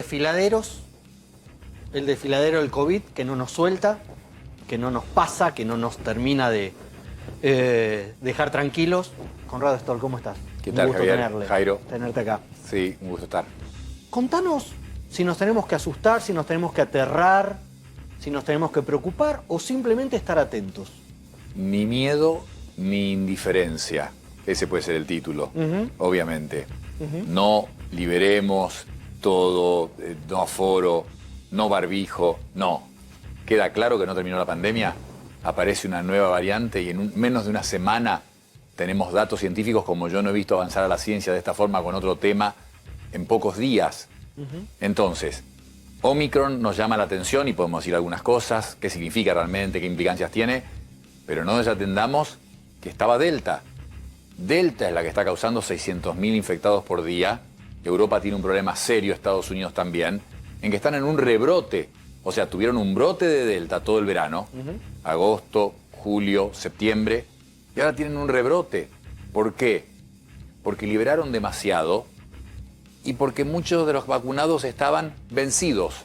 desfiladeros, el desfiladero del COVID que no nos suelta, que no nos pasa, que no nos termina de dejar tranquilos. Conrado Stoll, ¿cómo estás? ¿Qué tal, Javier? Jairo. Tenerte acá. Sí, un gusto estar. Contanos si nos tenemos que asustar, si nos tenemos que aterrar, si nos tenemos que preocupar o simplemente estar atentos. Ni miedo ni indiferencia. Ese puede ser el título, obviamente. No liberemos todo, no aforo, no barbijo, no. Queda claro que no terminó la pandemia, aparece una nueva variante y en menos de una semana tenemos datos científicos como yo no he visto avanzar a la ciencia de esta forma con otro tema en pocos días. Entonces, Omicron nos llama la atención y podemos decir algunas cosas, qué significa realmente, qué implicancias tiene, pero no desatendamos que estaba Delta. Delta es la que está causando 600.000 infectados por día. Europa tiene un problema serio, Estados Unidos también, en que están en un rebrote. O sea, tuvieron un brote de Delta todo el verano, agosto, julio, septiembre, y ahora tienen un rebrote. ¿Por qué? Porque liberaron demasiado y porque muchos de los vacunados estaban vencidos.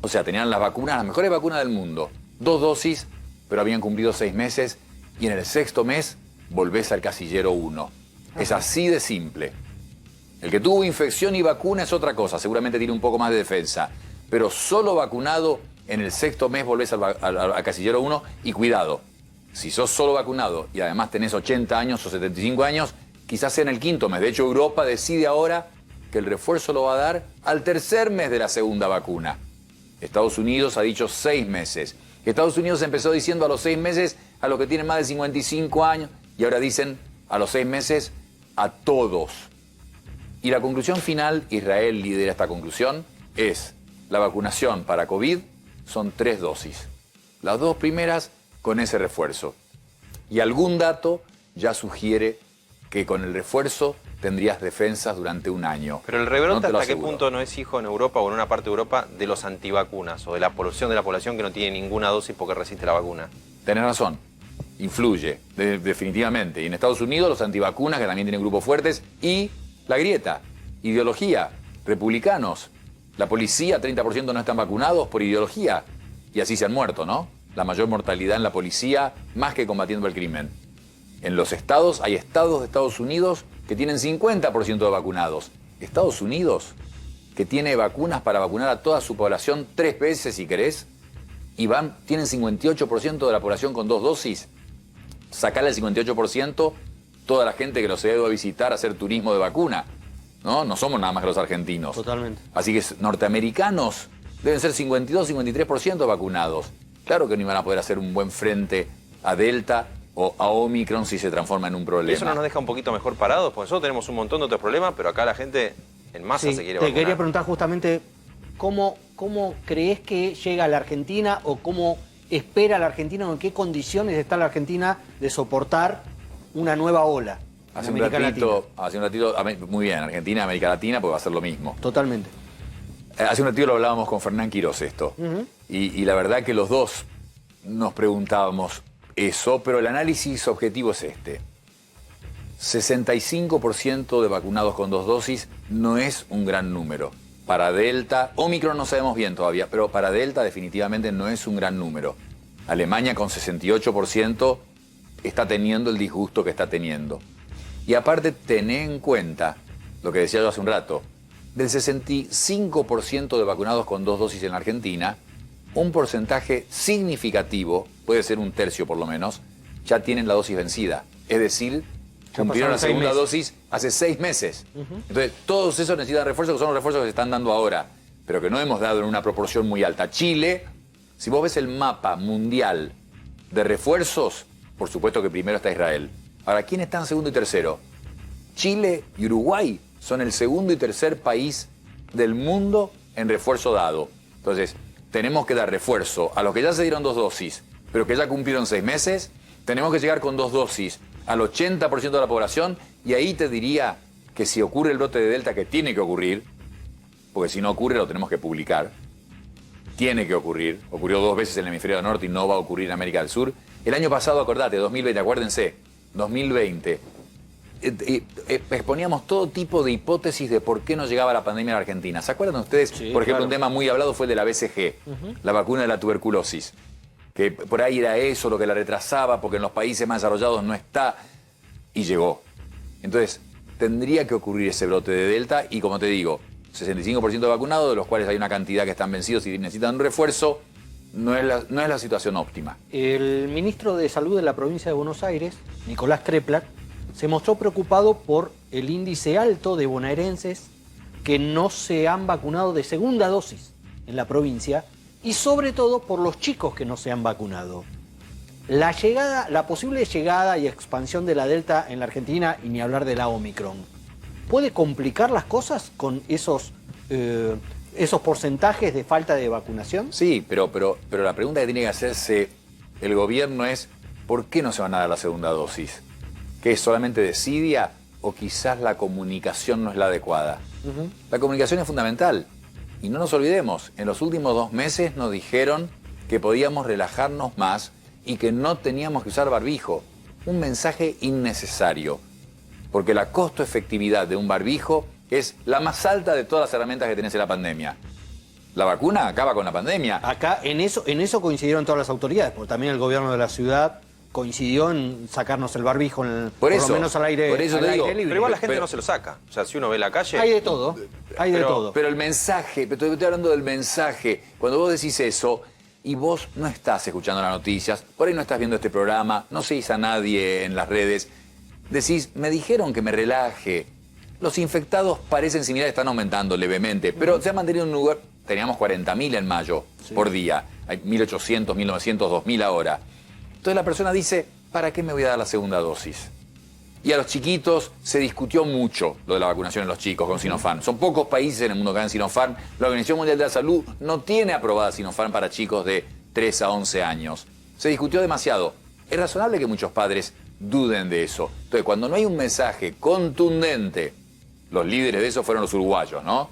O sea, tenían las vacunas, las mejores vacunas del mundo, 2 dosis, pero habían cumplido 6 meses y en el 6º mes volvés al casillero 1. Es así de simple. El que tuvo infección y vacuna es otra cosa, seguramente tiene un poco más de defensa, pero solo vacunado en el 6º mes volvés al casillero 1 y cuidado. Si sos solo vacunado y además tenés 80 años o 75 años, quizás sea en el 5º mes. De hecho, Europa decide ahora que el refuerzo lo va a dar al 3er mes de la segunda vacuna. Estados Unidos ha dicho 6 meses. Estados Unidos empezó diciendo a los 6 meses a los que tienen más de 55 años y ahora dicen a los 6 meses a todos. Y la conclusión final, Israel lidera esta conclusión, es la vacunación para COVID son 3 dosis. Las 2 primeras con ese refuerzo. Y algún dato ya sugiere que con el refuerzo tendrías defensas durante un año. Pero el rebrote, ¿hasta qué punto no es hijo en Europa o en una parte de Europa de los antivacunas o de la población que no tiene ninguna dosis porque resiste la vacuna? Tenés razón, influye, definitivamente. Y en Estados Unidos los antivacunas, que también tienen grupos fuertes, y la grieta, ideología, republicanos. La policía, 30% no están vacunados por ideología. Y así se han muerto, ¿no? La mayor mortalidad en la policía, más que combatiendo el crimen. En los estados, hay estados de Estados Unidos que tienen 50% de vacunados. Estados Unidos, que tiene vacunas para vacunar a toda su población 3 veces, si querés, y tienen 58% de la población con 2 dosis. Sacale el 58%, toda la gente que los ha ido a visitar a hacer turismo de vacuna. No somos nada más que los argentinos. Totalmente. Así que norteamericanos deben ser 52, 53% vacunados. Claro que no iban a poder hacer un buen frente a Delta o a Omicron si se transforma en un problema. ¿Eso no nos deja un poquito mejor parados? Porque nosotros tenemos un montón de otros problemas, pero acá la gente en masa se quiere vacunar. Te quería preguntar justamente cómo crees que llega a la Argentina o cómo espera la Argentina o en qué condiciones está la Argentina de soportar una nueva ola. Hace un ratito, muy bien, Argentina, América Latina, pues va a ser lo mismo. Totalmente. Hace un ratito lo hablábamos con Fernán Quirós esto. Y la verdad que los dos nos preguntábamos eso, pero el análisis objetivo es este. 65% de vacunados con 2 dosis no es un gran número. Para Delta, Omicron no sabemos bien todavía, pero para Delta definitivamente no es un gran número. Alemania con 68% está teniendo el disgusto que está teniendo. Y aparte, tené en cuenta lo que decía yo hace un rato, del 65% de vacunados con 2 dosis en la Argentina, un porcentaje significativo, puede ser 1/3 por lo menos, ya tienen la dosis vencida. Es decir, cumplieron la segunda dosis hace 6 meses. Entonces, todos esos necesitan refuerzos, que son los refuerzos que se están dando ahora, pero que no hemos dado en una proporción muy alta. Chile, si vos ves el mapa mundial de refuerzos, por supuesto que primero está Israel. Ahora, ¿quién está en segundo y tercero? Chile y Uruguay son el segundo y tercer país del mundo en refuerzo dado. Entonces, tenemos que dar refuerzo a los que ya se dieron 2 dosis, pero que ya cumplieron 6 meses. Tenemos que llegar con 2 dosis al 80% de la población y ahí te diría que si ocurre el brote de Delta, que tiene que ocurrir, porque si no ocurre lo tenemos que publicar, tiene que ocurrir, ocurrió 2 veces en el hemisferio norte y no va a ocurrir en América del Sur. El año pasado, acordate, 2020, acuérdense, 2020, exponíamos todo tipo de hipótesis de por qué no llegaba la pandemia a la Argentina. ¿Se acuerdan ustedes? Sí, por ejemplo, claro. un tema muy hablado fue el de la BCG, la vacuna de la tuberculosis. Que por ahí era eso lo que la retrasaba, porque en los países más desarrollados no está, y llegó. Entonces, tendría que ocurrir ese brote de Delta, y como te digo, 65% de vacunados, de los cuales hay una cantidad que están vencidos y necesitan un refuerzo, no es la situación óptima. El ministro de Salud de la provincia de Buenos Aires, Nicolás Krepler, se mostró preocupado por el índice alto de bonaerenses que no se han vacunado de segunda dosis en la provincia y sobre todo por los chicos que no se han vacunado. La posible llegada y expansión de la Delta en la Argentina, y ni hablar de la Omicron, ¿puede complicar las cosas con esos porcentajes de falta de vacunación? Sí, pero la pregunta que tiene que hacerse el gobierno es ¿por qué no se van a dar la segunda dosis? ¿Que es solamente desidia o quizás la comunicación no es la adecuada? La comunicación es fundamental. Y no nos olvidemos, en los últimos 2 meses nos dijeron que podíamos relajarnos más y que no teníamos que usar barbijo. Un mensaje innecesario. Porque la costo-efectividad de un barbijo es la más alta de todas las herramientas que tenés en la pandemia. La vacuna acaba con la pandemia. Acá en eso coincidieron todas las autoridades, porque también el gobierno de la ciudad coincidió en sacarnos el barbijo, por lo menos al aire, por eso al te aire digo, libre. Pero igual la gente no se lo saca. O sea, si uno ve la calle... Hay de todo, hay de todo. Pero el mensaje, estoy hablando del mensaje. Cuando vos decís eso y vos no estás escuchando las noticias, por ahí no estás viendo este programa, no seguís a nadie en las redes, decís, me dijeron que me relaje. Los infectados parecen similares, están aumentando levemente, pero se ha mantenido en un lugar, teníamos 40.000 en mayo por día, hay 1.800, 1.900, 2.000 ahora. Entonces la persona dice, ¿para qué me voy a dar la segunda dosis? Y a los chiquitos se discutió mucho lo de la vacunación en los chicos con Sinopharm. Son pocos países en el mundo que dan Sinopharm. La Organización Mundial de la Salud no tiene aprobada Sinopharm para chicos de 3 a 11 años. Se discutió demasiado. Es razonable que muchos padres duden de eso. Entonces, cuando no hay un mensaje contundente, los líderes de eso fueron los uruguayos, ¿no?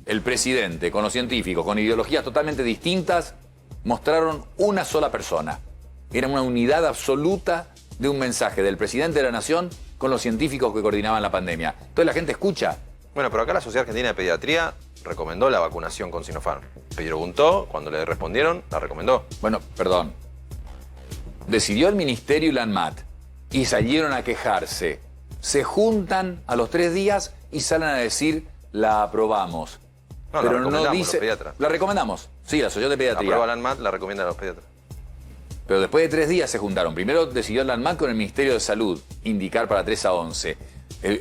El presidente, con los científicos, con ideologías totalmente distintas, mostraron una sola persona. Era una unidad absoluta de un mensaje del presidente de la nación con los científicos que coordinaban la pandemia. Entonces la gente escucha. Bueno, pero acá la Sociedad Argentina de Pediatría recomendó la vacunación con Sinopharm. Preguntó, cuando le respondieron, la recomendó. Bueno, perdón. Decidió el Ministerio y la ANMAT y salieron a quejarse. Se juntan a los 3 días y salen a decir, la aprobamos. No, pero la recomendamos no dice, los pediatras. La recomendamos. Sí, la Sociedad de Pediatría. Aprueba la ANMAT, la recomienda a los pediatras. Pero después de 3 días se juntaron. Primero decidió la ANMAT con el Ministerio de Salud indicar para 3 a 11.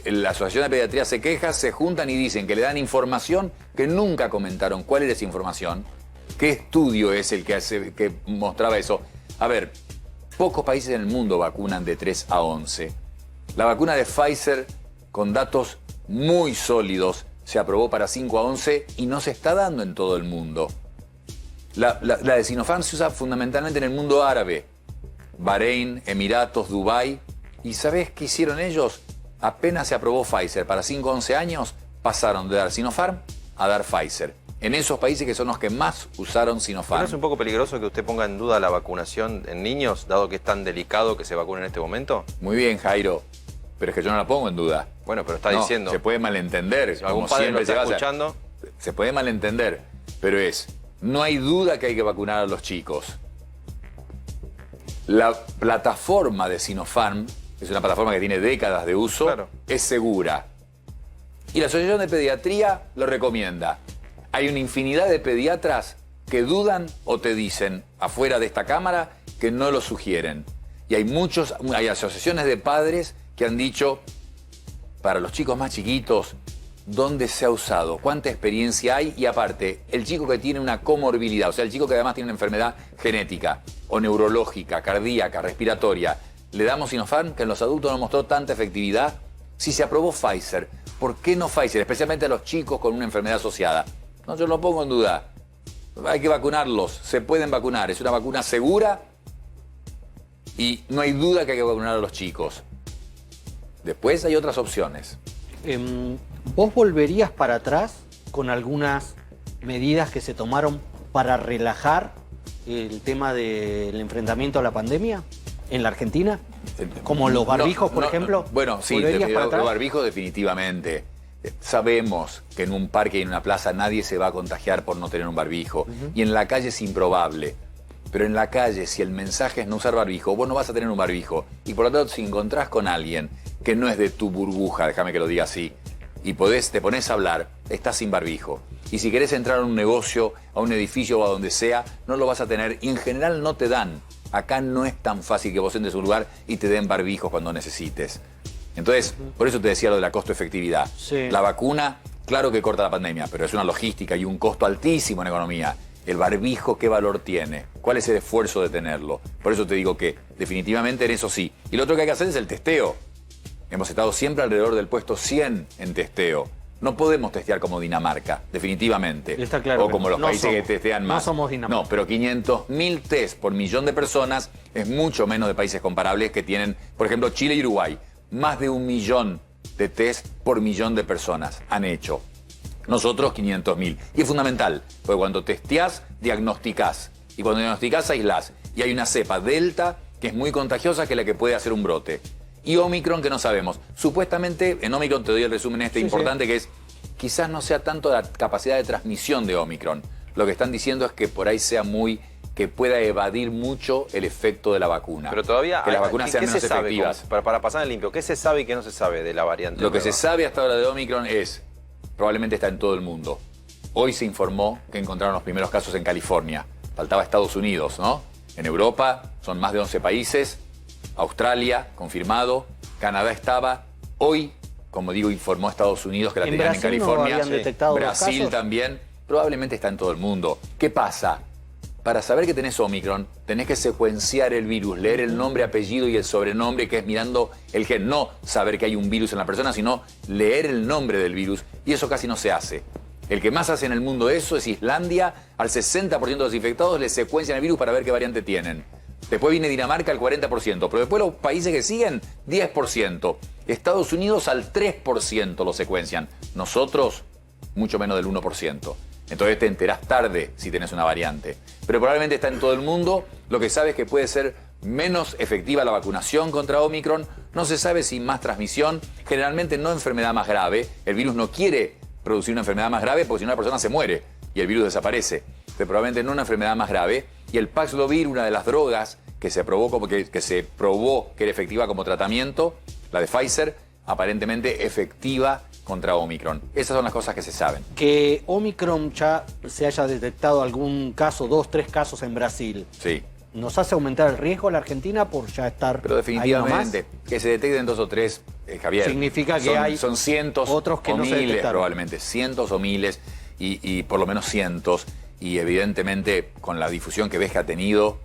La Asociación de Pediatría se queja, se juntan y dicen que le dan información que nunca comentaron cuál era esa información. ¿Qué estudio es el que mostraba eso? A ver, pocos países en el mundo vacunan de 3 a 11. La vacuna de Pfizer, con datos muy sólidos, se aprobó para 5 a 11 y no se está dando en todo el mundo. La de Sinopharm se usa fundamentalmente en el mundo árabe. Bahrein, Emiratos, Dubái. ¿Y sabés qué hicieron ellos? Apenas se aprobó Pfizer para 5 a 11 años, pasaron de dar Sinopharm a dar Pfizer. En esos países que son los que más usaron Sinopharm. ¿No es un poco peligroso que usted ponga en duda la vacunación en niños, dado que es tan delicado que se vacune en este momento? Muy bien, Jairo. Pero es que yo no la pongo en duda. Bueno, pero está No, diciendo... se puede malentender. Si algún como padre lo siempre está se va a hacer. escuchando... Se puede malentender, pero no hay duda que hay que vacunar a los chicos. La plataforma de Sinopharm, es una plataforma que tiene décadas de uso, Claro. es segura. Y la Asociación de Pediatría lo recomienda. Hay una infinidad de pediatras que dudan o te dicen, afuera de esta cámara, que no lo sugieren. Y hay asociaciones de padres que han dicho, para los chicos más chiquitos, ¿dónde se ha usado? ¿Cuánta experiencia hay? Y aparte, el chico que tiene una comorbilidad, o sea, el chico que además tiene una enfermedad genética o neurológica, cardíaca, respiratoria, ¿le damos Sinopharm, que en los adultos no mostró tanta efectividad? Si se aprobó Pfizer, ¿por qué no Pfizer? Especialmente a los chicos con una enfermedad asociada. No, yo lo pongo en duda. Hay que vacunarlos, se pueden vacunar. Es una vacuna segura y no hay duda que hay que vacunar a los chicos. Después hay otras opciones. ¿Vos volverías para atrás con algunas medidas que se tomaron para relajar el tema del enfrentamiento a la pandemia? en la Argentina? Como los barbijos, por ejemplo. Bueno, sí, ¿Volverías para los atrás? barbijos definitivamente. Sabemos que en un parque y en una plaza nadie se va a contagiar por no tener un barbijo. Y en la calle es improbable. Pero en la calle, si el mensaje es no usar barbijo, vos no vas a tener un barbijo. Y por lo tanto, si encontrás con alguien que no es de tu burbuja, déjame que lo diga así, y te pones a hablar, estás sin barbijo. Y si querés entrar a un negocio, a un edificio o a donde sea, no lo vas a tener. Y en general no te dan. Acá no es tan fácil que vos entres a un lugar y te den barbijos cuando necesites. Entonces, por eso te decía lo de la costo-efectividad. Sí. La vacuna, claro que corta la pandemia, pero es una logística y un costo altísimo en economía. El barbijo, ¿qué valor tiene? ¿Cuál es el esfuerzo de tenerlo? Por eso te digo que definitivamente en eso sí. Y lo otro que hay que hacer es el testeo. Hemos estado siempre alrededor del puesto 100 en testeo. No podemos testear como Dinamarca, definitivamente. Está claro o como los países que testean más. No somos Dinamarca. No, pero 500.000 test por millón de personas es mucho menos de países comparables que tienen, por ejemplo, Chile y Uruguay. Más de 1 millón de test por millón de personas han hecho. Nosotros 500.000. Y es fundamental, porque cuando testeás, diagnosticás. Y cuando diagnosticás, aislás. Y hay una cepa Delta que es muy contagiosa, que es la que puede hacer un brote. Y Omicron, que no sabemos. Supuestamente, en Omicron te doy el resumen importante, que es, quizás no sea tanto la capacidad de transmisión de Omicron. Lo que están diciendo es que por ahí sea que pueda evadir mucho el efecto de la vacuna. Pero todavía que las vacunas sean menos efectivas. Para pasar en limpio, ¿qué se sabe y qué no se sabe de la variante? Lo que nueva? se sabe hasta ahora de Omicron es, probablemente está en todo el mundo. Hoy se informó que encontraron los primeros casos en California. Faltaba Estados Unidos, ¿no? En Europa son más de 11 países. Australia, confirmado. Canadá estaba. Hoy, como digo, informó Estados Unidos que la tenían en Brasil no California. habían detectado los Brasil casos. también. Probablemente está en todo el mundo. ¿Qué pasa? Para saber que tenés Omicron, tenés que secuenciar el virus, leer el nombre, apellido y el sobrenombre, que es mirando el gen. No saber que hay un virus en la persona, sino leer el nombre del virus. Y eso casi no se hace. El que más hace en el mundo eso es Islandia. Al 60% de los infectados le secuencian el virus para ver qué variante tienen. Después viene Dinamarca al 40%. Pero después los países que siguen, 10%. Estados Unidos al 3% lo secuencian. Nosotros, mucho menos del 1%. Entonces te enterás tarde si tenés una variante. Pero probablemente está en todo el mundo. Lo que sabes es que puede ser menos efectiva la vacunación contra Omicron. No se sabe si más transmisión. Generalmente no enfermedad más grave. El virus no quiere producir una enfermedad más grave porque si no la persona se muere y el virus desaparece. Pero probablemente no una enfermedad más grave. Y el Paxlovid, una de las drogas que se probó que era efectiva como tratamiento, la de Pfizer, aparentemente efectiva contra Omicron. Esas son las cosas que se saben. Que Omicron ya se haya detectado algún caso, 2, 3 casos en Brasil, Sí. ¿nos hace aumentar el riesgo a la Argentina por ya estar Pero definitivamente, que se detecten 2 o 3, Javier. Significa que hay son cientos otros que o no se miles, detectaron. probablemente. Cientos o miles, y por lo menos cientos. Y evidentemente, con la difusión que ves que ha tenido,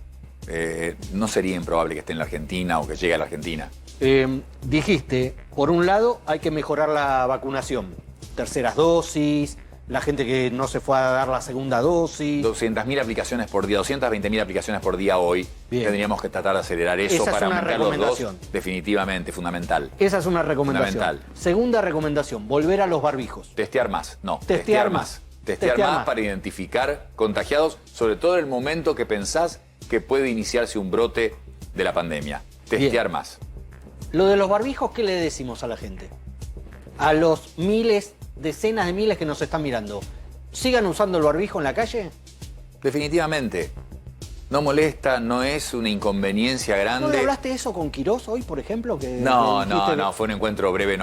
no sería improbable que esté en la Argentina o que llegue a la Argentina. Dijiste, por un lado hay que mejorar la vacunación, terceras dosis, la gente que no se fue a dar la segunda dosis. 200.000 aplicaciones por día, 220.000 aplicaciones por día hoy. Bien. Tendríamos que tratar de acelerar eso Esa es para una aumentar los dos. recomendación. Definitivamente, fundamental. Esa es una recomendación. Fundamental. Segunda recomendación, volver a los barbijos. Testear más, no. Testear más. Testear más para identificar contagiados, sobre todo en el momento que pensás que puede iniciarse un brote de la pandemia. Testear más. Lo de los barbijos, ¿qué le decimos a la gente? A los miles, decenas de miles que nos están mirando. ¿Sigan usando el barbijo en la calle? Definitivamente. No molesta, no es una inconveniencia ¿No grande. le hablaste eso con Quirós hoy, por ejemplo? Que No, que dijiste- fue un encuentro breve,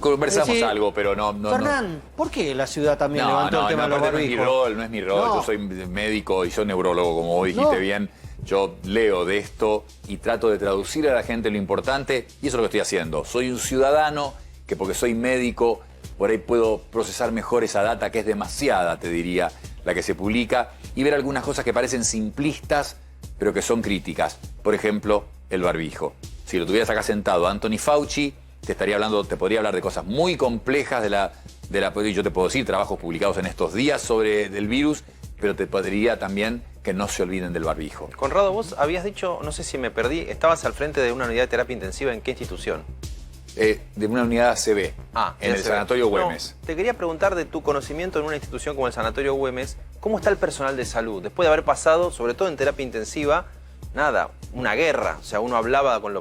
conversamos Sí. algo, pero no. Fernán, ¿por qué la ciudad también levantó el tema de los aparte no es mi barbijos? rol, no es mi rol. No. Yo soy médico y soy neurólogo, como vos dijiste No. bien. Yo leo de esto y trato de traducir a la gente lo importante, y eso es lo que estoy haciendo. Soy un ciudadano que, porque soy médico, por ahí puedo procesar mejor esa data, que es demasiada, te diría, la que se publica, y ver algunas cosas que parecen simplistas, pero que son críticas. Por ejemplo, el barbijo. Si lo tuvieras acá sentado Anthony Fauci, te podría hablar de cosas muy complejas de la yo te puedo decir trabajos publicados en estos días sobre el virus, pero te podría también que no se olviden del barbijo. Conrado, vos habías dicho, no sé si me perdí, estabas al frente de una unidad de terapia intensiva, ¿en qué institución? De una unidad ACB, en el Sanatorio Güemes. No, te quería preguntar de tu conocimiento en una institución como el Sanatorio Güemes, ¿cómo está el personal de salud? Después de haber pasado, sobre todo en terapia intensiva, nada, una guerra. O sea, uno hablaba con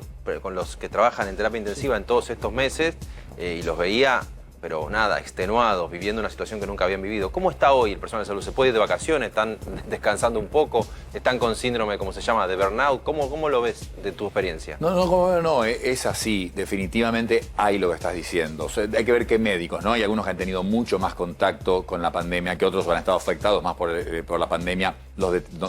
los que trabajan en terapia intensiva en todos estos meses y los veía, pero nada, extenuados, viviendo una situación que nunca habían vivido. ¿Cómo está hoy el personal de salud? ¿Se puede ir de vacaciones? ¿Están descansando un poco? ¿Están con síndrome, como se llama, de burnout? ¿Cómo lo ves de tu experiencia? No, es así. Definitivamente hay lo que estás diciendo. O sea, hay que ver qué médicos, ¿no? Hay algunos que han tenido mucho más contacto con la pandemia, que otros han estado afectados más por la pandemia.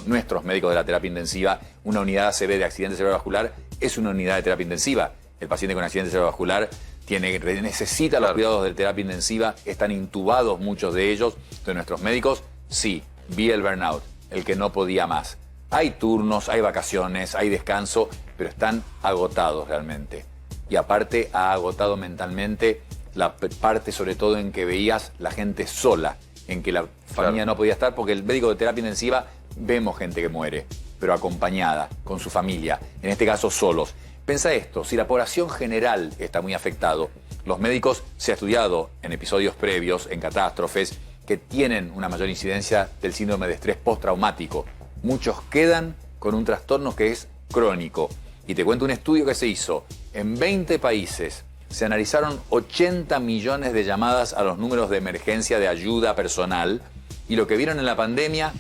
Nuestros médicos de la terapia intensiva, una unidad ACV de accidente cerebrovascular es una unidad de terapia intensiva. El paciente con accidente cerebrovascular necesita los cuidados de terapia intensiva, están intubados muchos de ellos. Entonces nuestros médicos, sí, vi el burnout, el que no podía más. Hay turnos, hay vacaciones, hay descanso, pero están agotados realmente. Y aparte ha agotado mentalmente la parte sobre todo en que veías la gente sola, en que la familia no podía estar, porque el médico de terapia intensiva vemos gente que muere, pero acompañada, con su familia, en este caso solos. Pensa esto, si la población general está muy afectado, los médicos se ha estudiado en episodios previos, en catástrofes, que tienen una mayor incidencia del síndrome de estrés postraumático. Muchos quedan con un trastorno que es crónico. Y te cuento un estudio que se hizo. En 20 países se analizaron 80 millones de llamadas a los números de emergencia de ayuda personal y lo que vieron en la pandemia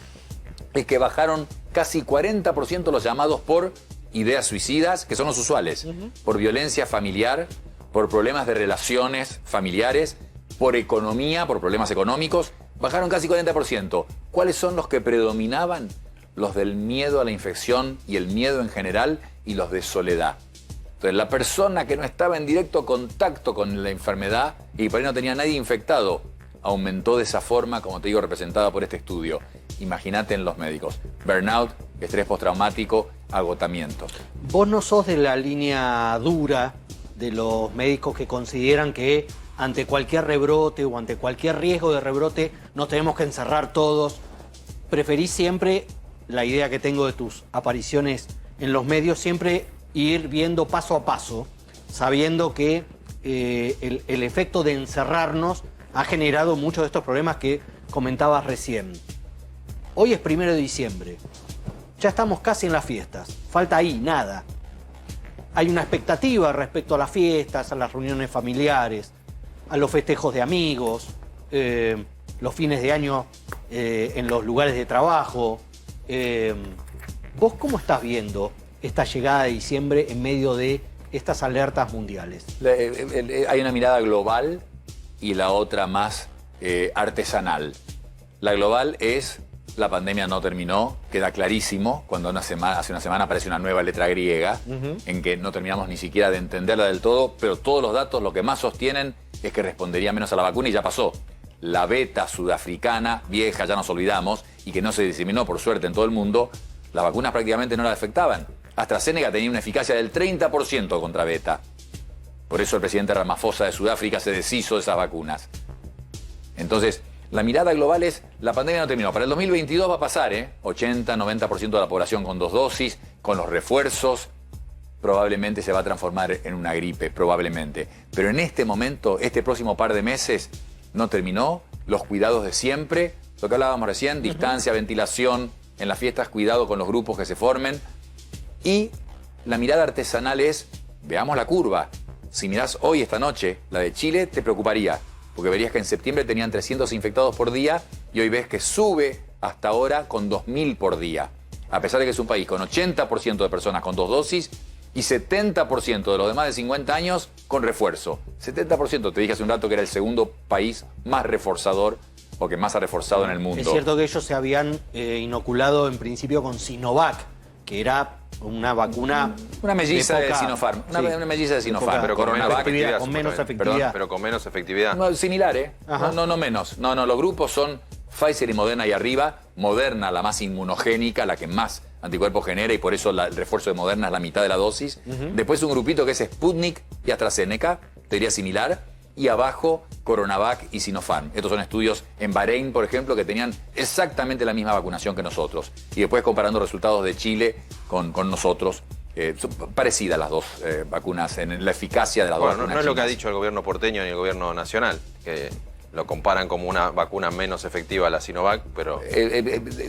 es que bajaron casi 40% los llamados por ideas suicidas, que son los usuales, por violencia familiar, por problemas de relaciones familiares, por economía, por problemas económicos, bajaron casi 40%. ¿Cuáles son los que predominaban? Los del miedo a la infección y el miedo en general y los de soledad. Entonces la persona que no estaba en directo contacto con la enfermedad y por ahí no tenía nadie infectado, aumentó de esa forma, como te digo, representada por este estudio. Imagínate en los médicos. Burnout, estrés postraumático, agotamiento. Vos no sos de la línea dura de los médicos que consideran que ante cualquier rebrote o ante cualquier riesgo de rebrote nos tenemos que encerrar todos. Preferís siempre, la idea que tengo de tus apariciones en los medios, siempre ir viendo paso a paso, sabiendo que el efecto de encerrarnos ha generado muchos de estos problemas que comentabas recién. Hoy es 1 de diciembre. Ya estamos casi en las fiestas. Falta ahí, nada. Hay una expectativa respecto a las fiestas, a las reuniones familiares, a los festejos de amigos, los fines de año en los lugares de trabajo. ¿Vos cómo estás viendo esta llegada de diciembre en medio de estas alertas mundiales? Hay una mirada global y la otra más artesanal. La global es: la pandemia no terminó, queda clarísimo, cuando hace una semana aparece una nueva letra griega, en que no terminamos ni siquiera de entenderla del todo, pero todos los datos lo que más sostienen es que respondería menos a la vacuna y ya pasó. La beta sudafricana, vieja, ya nos olvidamos, y que no se diseminó por suerte en todo el mundo, las vacunas prácticamente no la afectaban. AstraZeneca tenía una eficacia del 30% contra beta. Por eso el presidente Ramaphosa de Sudáfrica se deshizo de esas vacunas. Entonces, la mirada global es: la pandemia no terminó. Para el 2022 va a pasar, 80, 90% de la población con 2 dosis, con los refuerzos. Probablemente se va a transformar en una gripe, probablemente. Pero en este momento, este próximo par de meses, no terminó. Los cuidados de siempre, lo que hablábamos recién, distancia, ventilación, en las fiestas cuidado con los grupos que se formen. Y la mirada artesanal es: veamos la curva. Si mirás hoy, esta noche, la de Chile, te preocuparía. Porque verías que en septiembre tenían 300 infectados por día y hoy ves que sube hasta ahora con 2.000 por día. A pesar de que es un país con 80% de personas con 2 dosis y 70% de los demás de 50 años con refuerzo. 70%, te dije hace un rato que era el segundo país más reforzador o que más ha reforzado en el mundo. Es cierto que ellos se habían inoculado en principio con Sinovac, que era una vacuna... Una melliza de Sinopharm. Una melliza de Sinopharm. Pero con menos efectividad. Con menos efectividad. Perdón, pero con menos efectividad. No, similar, No menos. No, los grupos son Pfizer y Moderna ahí arriba. Moderna, la más inmunogénica, la que más anticuerpos genera, y por eso el refuerzo de Moderna es la mitad de la dosis. Después un grupito que es Sputnik y AstraZeneca, te diría similar. Y abajo, Coronavac y Sinopharm. Estos son estudios en Bahrein, por ejemplo, que tenían exactamente la misma vacunación que nosotros. Y después comparando resultados de Chile con nosotros, son parecidas las dos vacunas en la eficacia de las dos vacunas. No es lo que ha dicho el gobierno porteño ni el gobierno nacional, que lo comparan como una vacuna menos efectiva a la Sinovac, pero...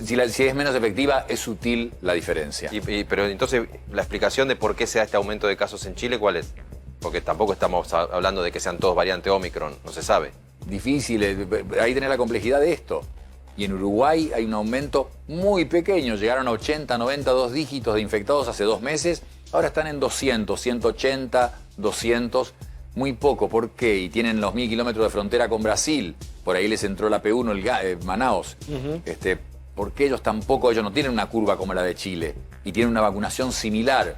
Si es menos efectiva, es sutil la diferencia. Pero entonces, la explicación de por qué se da este aumento de casos en Chile, ¿cuál es? Porque tampoco estamos hablando de que sean todos variante Omicron, no se sabe. Difícil, ahí tenés la complejidad de esto. Y en Uruguay hay un aumento muy pequeño, llegaron a 80, 90, 2 dígitos de infectados hace 2 meses, ahora están en 200, 180, 200, muy poco. ¿Por qué? Y tienen los 1000 kilómetros de frontera con Brasil, por ahí les entró la P1, Manaos. ¿Por qué ellos tampoco, ellos no tienen una curva como la de Chile y tienen una vacunación similar?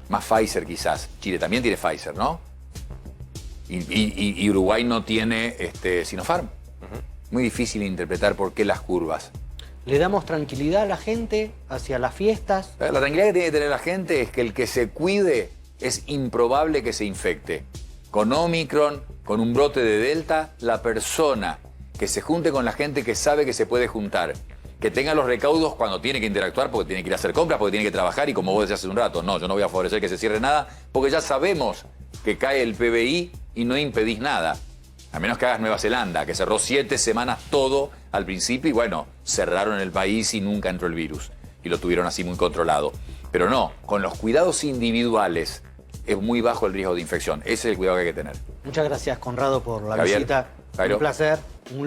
Más Pfizer quizás. Chile también tiene Pfizer, ¿no? Y Uruguay no tiene Sinopharm. Muy difícil interpretar por qué las curvas. ¿Le damos tranquilidad a la gente hacia las fiestas? La tranquilidad que tiene que tener la gente es que el que se cuide es improbable que se infecte. Con Omicron, con un brote de Delta, la persona que se junte con la gente que sabe que se puede juntar, que tenga los recaudos cuando tiene que interactuar, porque tiene que ir a hacer compras, porque tiene que trabajar, y como vos decías hace un rato, no, yo no voy a favorecer que se cierre nada, porque ya sabemos que cae el PBI y no impedís nada. A menos que hagas Nueva Zelanda, que cerró 7 semanas todo al principio y bueno, cerraron el país y nunca entró el virus. Y lo tuvieron así muy controlado. Pero no, con los cuidados individuales es muy bajo el riesgo de infección. Ese es el cuidado que hay que tener. Muchas gracias, Conrado, por la Javier, visita. Jairo. Un placer. Un lujo.